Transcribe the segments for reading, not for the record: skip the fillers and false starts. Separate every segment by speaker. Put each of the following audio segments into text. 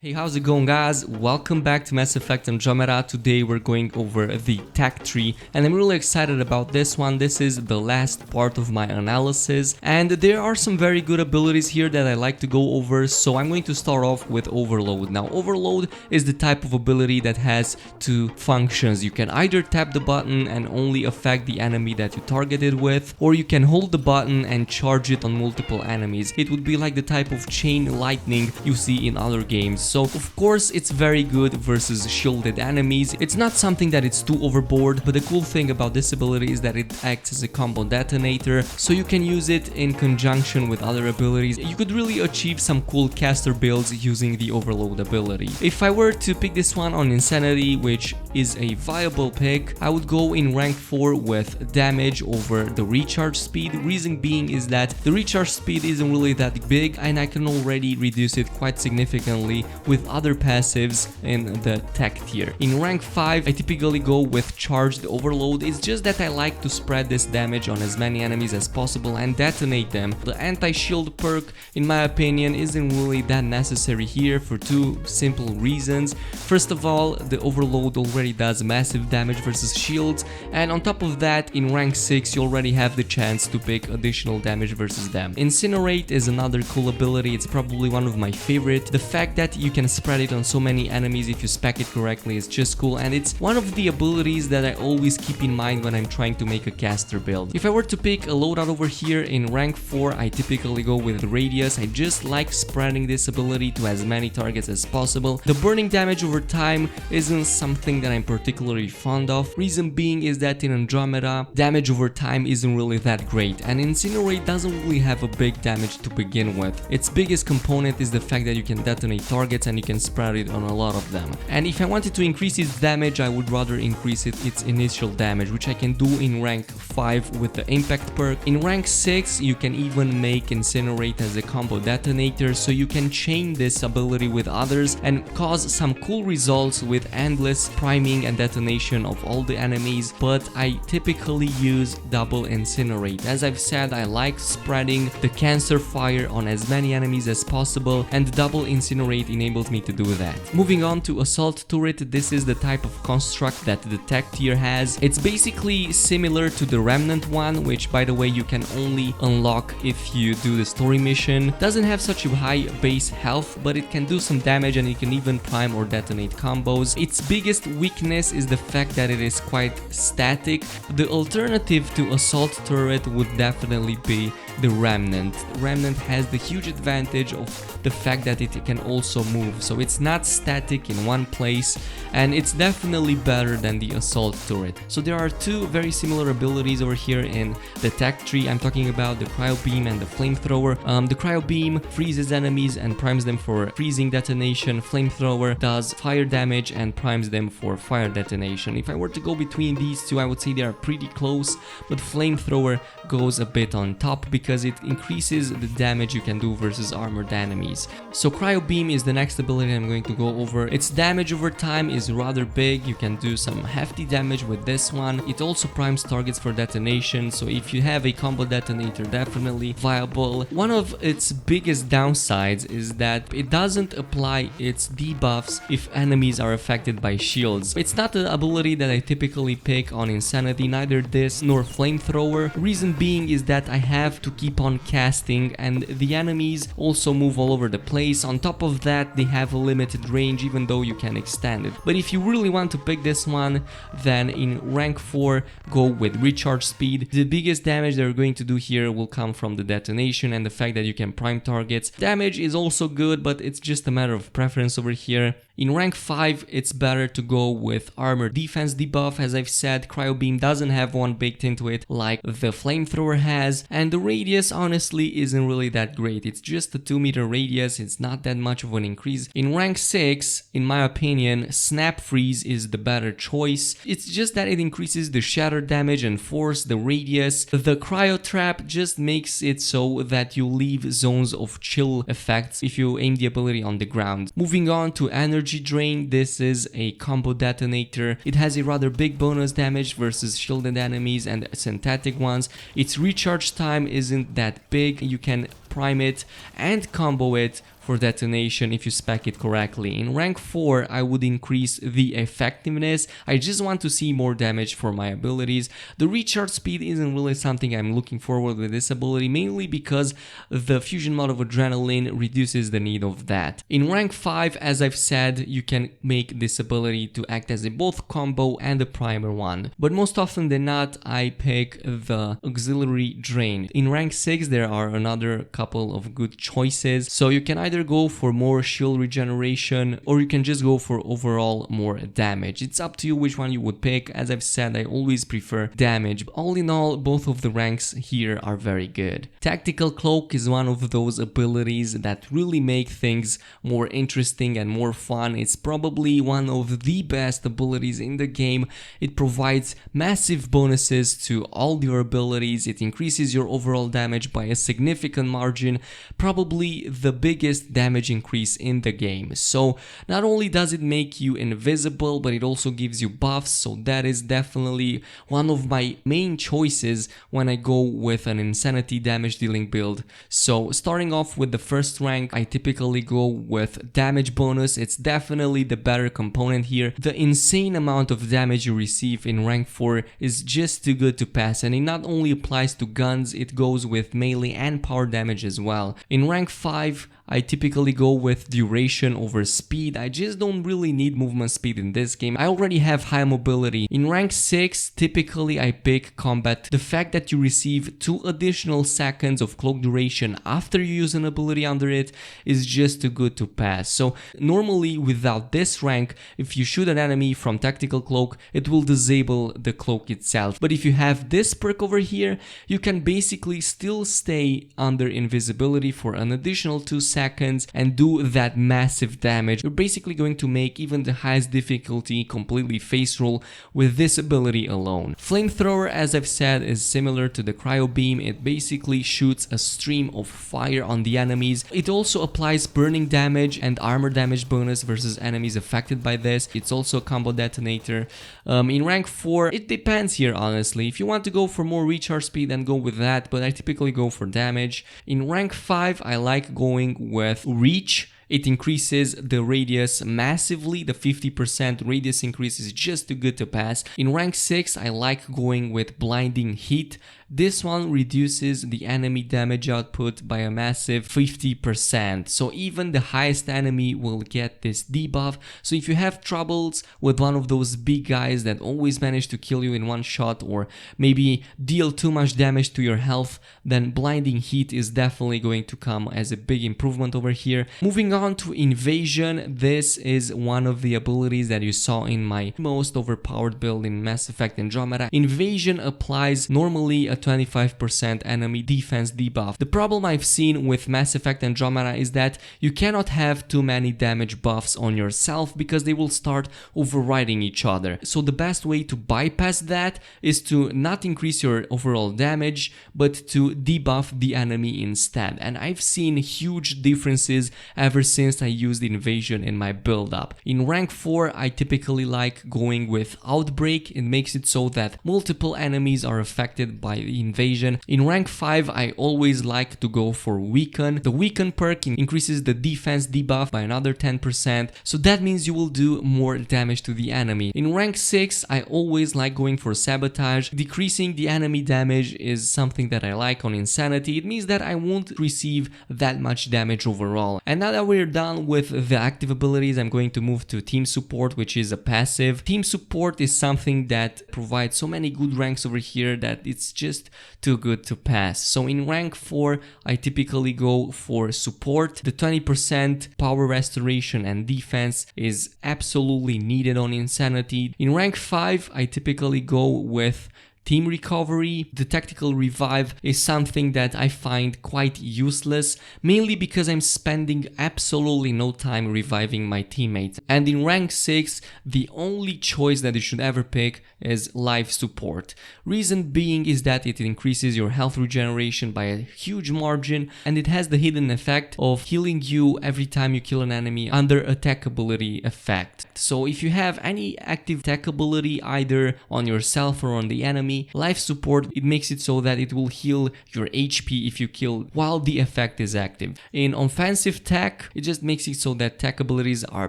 Speaker 1: Hey, how's it going, guys? Welcome back to Mass Effect Andromeda. Today we're going over the tech tree and I'm really excited about this one. This is the last part of my analysis and there are some very good abilities here that I like to go over, so I'm going to start off with Overload. Now, Overload is the type of ability that has two functions. You can either tap the button and only affect the enemy that you targeted with, or you can hold the button and charge it on multiple enemies. It would be like the type of chain lightning you see in other games. So of course it's very good versus shielded enemies. It's not something that it's too overboard, but the cool thing about this ability is that it acts as a combo detonator, so you can use it in conjunction with other abilities. You could really achieve some cool caster builds using the Overload ability. If I were to pick this one on Insanity, which is a viable pick, I would go in rank 4 with damage over the recharge speed. Reason being is that the recharge speed isn't really that big and I can already reduce it quite significantly with other passives in the tech tier. In rank 5, I typically go with charged Overload. It's just that I like to spread this damage on as many enemies as possible and detonate them. The anti-shield perk, in my opinion, isn't really that necessary here for two simple reasons. First of all, the Overload already does massive damage versus shields, and on top of that, in rank 6 you already have the chance to pick additional damage versus them. Incinerate is another cool ability. It's probably one of my favorite. The fact that you can spread it on so many enemies if you spec it correctly is just cool, and it's one of the abilities that I always keep in mind when I'm trying to make a caster build. If I were to pick a loadout over here in rank 4, I typically go with Radius. I just like spreading this ability to as many targets as possible. The burning damage over time isn't something that I'm particularly fond of. Reason being is that in Andromeda, damage over time isn't really that great, and Incinerate doesn't really have a big damage to begin with. Its biggest component is the fact that you can detonate targets and you can spread it on a lot of them. And if I wanted to increase its damage, I would rather increase its initial damage, which I can do in rank 5 with the impact perk. In rank 6, you can even make Incinerate as a combo detonator, so you can chain this ability with others and cause some cool results with endless priming and detonation of all the enemies, but I typically use double Incinerate. As I've said, I like spreading the cancer fire on as many enemies as possible, and double Incinerate enables me to do that. Moving on to Assault Turret, this is the type of construct that the tech tier has. It's basically similar to the Remnant one, which by the way you can only unlock if you do the story mission. Doesn't have such a high base health, but it can do some damage and it can even prime or detonate combos. Its biggest weakness is the fact that it is quite static. The alternative to Assault Turret would definitely be the Remnant. Remnant has the huge advantage of the fact that it can also move, so it's not static in one place, and it's definitely better than the Assault Turret. So there are two very similar abilities over here in the tech tree. I'm talking about the Cryo Beam and the Flamethrower. The Cryo Beam freezes enemies and primes them for freezing detonation. Flamethrower does fire damage and primes them for fire detonation. If I were to go between these two, I would say they are pretty close, but Flamethrower goes a bit on top because it increases the damage you can do versus armored enemies. So Cryo Beam is the next ability I'm going to go over. Its damage over time is rather big. You can do some hefty damage with this one. It also primes targets for detonation, so if you have a combo detonator, definitely viable. One of its biggest downsides is that it doesn't apply its debuffs if enemies are affected by shields. It's not an ability that I typically pick on Insanity, neither this nor Flamethrower. Reason being is that I have to keep on casting and the enemies also move all over the place. On top of that, they have a limited range even though you can extend it. But if you really want to pick this one, then in rank 4 go with recharge speed. The biggest damage they're going to do here will come from the detonation and the fact that you can prime targets. Damage is also good, but it's just a matter of preference over here. In rank 5, it's better to go with armor defense debuff. As I've said, Cryo Beam doesn't have one baked into it like the Flamethrower has, and the radius honestly isn't really that great. It's just a 2-meter radius, it's not that much of an increase. In rank 6, in my opinion, Snap Freeze is the better choice. It's just that it increases the shatter damage and force, the radius. The Cryo Trap just makes it so that you leave zones of chill effects if you aim the ability on the ground. Moving on to Energy Drain, this is a combo detonator. It has a rather big bonus damage versus shielded enemies and synthetic ones. Its recharge time isn't that big. You can prime it and combo it for detonation if you spec it correctly. In rank 4 I would increase the effectiveness. I just want to see more damage for my abilities. The recharge speed isn't really something I'm looking forward with this ability, mainly because the fusion mod of adrenaline reduces the need of that. In rank 5, as I've said, you can make this ability to act as a both combo and a primer one, but most often than not I pick the auxiliary drain. In rank 6 there are another couple of good choices, so you can either go for more shield regeneration or you can just go for overall more damage. It's up to you which one you would pick. As I've said, I always prefer damage. All in all, both of the ranks here are very good. Tactical Cloak is one of those abilities that really make things more interesting and more fun. It's probably one of the best abilities in the game. It provides massive bonuses to all your abilities. It increases your overall damage by a significant margin, probably the biggest damage increase in the game. So not only does it make you invisible, but it also gives you buffs, so that is definitely one of my main choices when I go with an insanity damage dealing build. So starting off with the first rank, I typically go with damage bonus. It's definitely the better component here. The insane amount of damage you receive in rank 4 is just too good to pass, and it not only applies to guns, it goes with melee and power damage as well. In rank 5 I typically go with duration over speed. I just don't really need movement speed in this game. I already have high mobility. In rank 6, typically I pick combat. The fact that you receive 2 additional seconds of cloak duration after you use an ability under it is just too good to pass. So normally without this rank, if you shoot an enemy from tactical cloak, it will disable the cloak itself. But if you have this perk over here, you can basically still stay under invisibility for an additional 2 seconds and do that massive damage. You're basically going to make even the highest difficulty completely face roll with this ability alone. Flamethrower, as I've said, is similar to the Cryo Beam. It basically shoots a stream of fire on the enemies. It also applies burning damage and armor damage bonus versus enemies affected by this. It's also a combo detonator. In rank 4, it depends here honestly. If you want to go for more recharge speed, then go with that, but I typically go for damage. In rank 5, I like going with reach. It increases the radius massively. The 50% radius increase is just too good to pass. In rank 6, I like going with blinding heat. This one reduces the enemy damage output by a massive 50%. So even the highest enemy will get this debuff. So if you have troubles with one of those big guys that always manage to kill you in one shot, or maybe deal too much damage to your health, then blinding heat is definitely going to come as a big improvement over here. Moving on to invasion, this is one of the abilities that you saw in my most overpowered build in Mass Effect Andromeda. Invasion applies normally a 25% enemy defense debuff. The problem I've seen with Mass Effect Andromeda is that you cannot have too many damage buffs on yourself because they will start overriding each other. So the best way to bypass that is to not increase your overall damage, but to debuff the enemy instead. And I've seen huge differences ever since I used invasion in my build up. In rank 4, I typically like going with outbreak. It makes it so that multiple enemies are affected by invasion. In rank 5, I always like to go for weaken. The weaken perk increases the defense debuff by another 10%, so that means you will do more damage to the enemy. In rank 6, I always like going for sabotage. Decreasing the enemy damage is something that I like on insanity. It means that I won't receive that much damage overall. And now that we're done with the active abilities, I'm going to move to team support, which is a passive. Team support is something that provides so many good ranks over here that it's just too good to pass. So in rank 4, I typically go for support. The 20% power restoration and defense is absolutely needed on insanity. In rank 5, I typically go with team recovery. The tactical revive is something that I find quite useless, mainly because I'm spending absolutely no time reviving my teammates. And in rank 6, the only choice that you should ever pick is life support. Reason being is that it increases your health regeneration by a huge margin, and it has the hidden effect of healing you every time you kill an enemy under attack ability effect. So if you have any active attack ability either on yourself or on the enemy, enemy. Life support, it makes it so that it will heal your HP if you kill while the effect is active. In offensive tech, it just makes it so that tech abilities are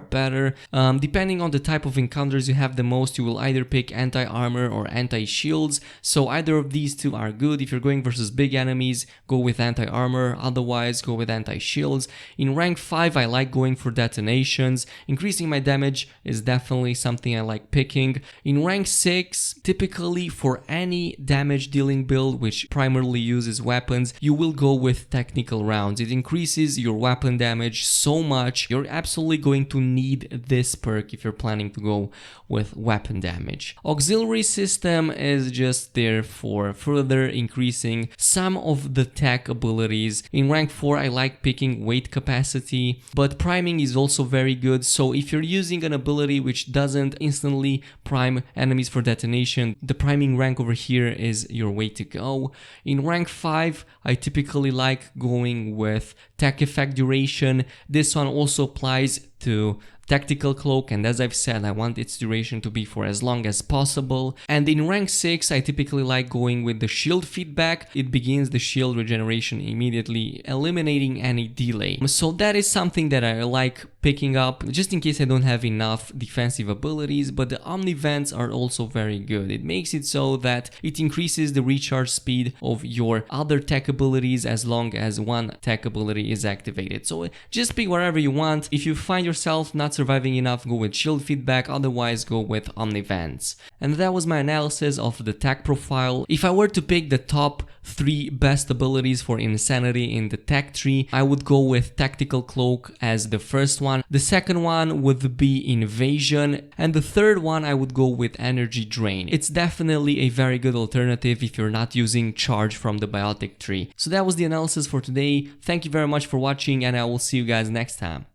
Speaker 1: better. Depending on the type of encounters you have the most, you will either pick anti-armor or anti-shields, so either of these two are good. If you're going versus big enemies, go with anti-armor, otherwise go with anti-shields. In rank 5, I like going for detonations. Increasing my damage is definitely something I like picking. In rank 6, typically for any damage dealing build which primarily uses weapons, you will go with technical rounds. It increases your weapon damage so much. You're absolutely going to need this perk if you're planning to go with weapon damage. Auxiliary system is just there for further increasing some of the tech abilities. In rank 4, I like picking weight capacity, but priming is also very good. So if you're using an ability which doesn't instantly prime enemies for detonation, the priming rank over here is your way to go. In rank 5, I typically like going with tech effect duration. This one also applies to Tactical Cloak, and as I've said, I want its duration to be for as long as possible. And in rank 6, I typically like going with the shield feedback. It begins the shield regeneration immediately, eliminating any delay. So that is something that I like picking up, just in case I don't have enough defensive abilities, but the Omni Vents are also very good. It makes it so that it increases the recharge speed of your other tech abilities as long as one tech ability is activated. So just pick whatever you want. If you find yourself not surviving enough, go with shield feedback, otherwise go with Omni Vents. And that was my analysis of the tech profile. If I were to pick the top 3 best abilities for Insanity in the tech tree, I would go with Tactical Cloak as the first one. The second one would be Invasion, and the third one I would go with Energy Drain. It's definitely a very good alternative if you're not using Charge from the Biotic tree. So that was the analysis for today. Thank you very much for watching, and I will see you guys next time.